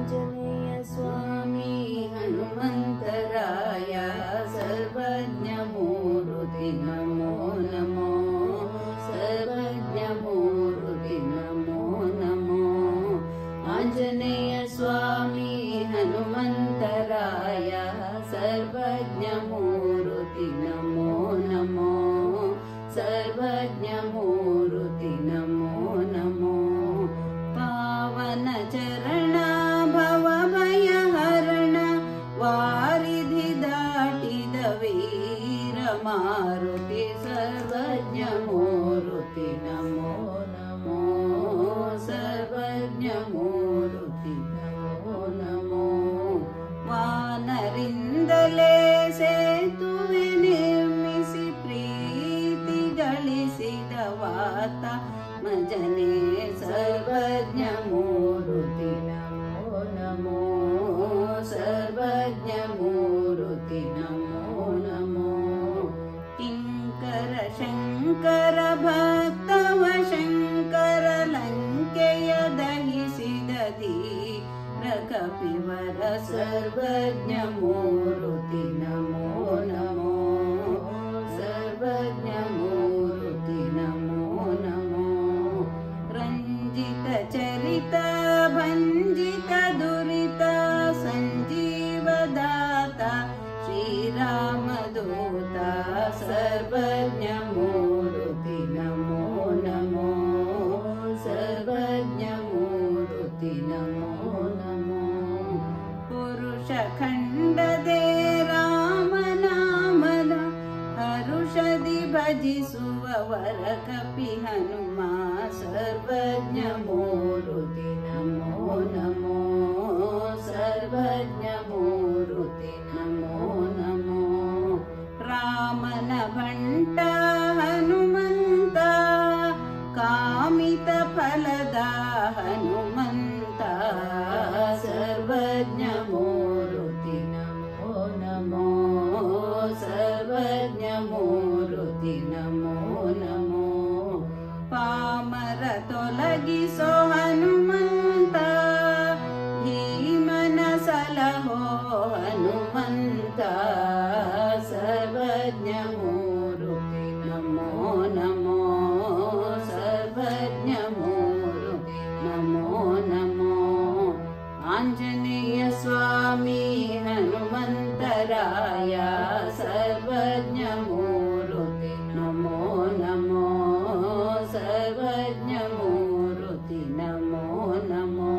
आञ्जनेय स्वामी हनुमन्तराय सर्वज्ञमूर्ति नमो नमो सर्वज्ञमूर्ति नमो नमो आञ्जनेय स्वामी हनुमन्तराय सर्वज्ञमूर्ति नमो नमो सर्वज्ञमूर्ति नमो नमो पावन चरण भवभयहरण वारिधि दाटिद वीर मारुति सर्वज्ञमूर्ति नमो नमो सर्वज्ञमूर्ति नमो नमो वानरिंदले सेतुवे निर्मिಸಿ प्रीति ಗಳಿಸಿದ ವಾತ मजने सर्वज्ञमूर्ति नमो नमो सर्वज्ञमूर्ति नमो नमो किंकर शंकर भक्तव शंकर लंकेय दहिಸಿದ धीर कपिवर सर्वज्ञमूर्ति नमो नमो सर्वज्ञमूर्ति नमो नमो रंजित चरित भंजित दुरित संजीवदाता श्रीरामदूत सर्वज्ञमूर्ति नमो नमो सर्वज्ञमूर्ति नमो नमो पुरुष खंडदे रामनामದ हरुषदि भजिಸುವವರ कपि हनुम सर्वज्ञमूर्ति नमो नमो सर्वज्ञमूर्ति नमो नमो रामन भंट हनुमंत कामित फलद हनुमंत सर्वज्ञमूर्ति नमो नमो सर्वज्ञमूर्ति नमो नमो पामर ತೊಲಗಿಸೋ ಹನುಮಂತ ಭೀಮನ ಸಲಹೋ ಹನುಮಂತ ಸರ್ವಜ್ಞಮೂರ್ತಿ ನಮೋ ನಮೋ ಸರ್ವಜ್ಞಮೂರ್ತಿ ನಮೋ ನಮೋ ಆಂಜನೇಯ ಸ್ವಾಮಿ ಹನುಮಂತರಾಯ ಸರ್ವಜ್ಞಮೂರ್ತಿ ನಮೋ ನಮೋ सर्वज्ञमूर्ति नमो नमो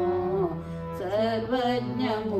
सर्वज्ञमूर्ति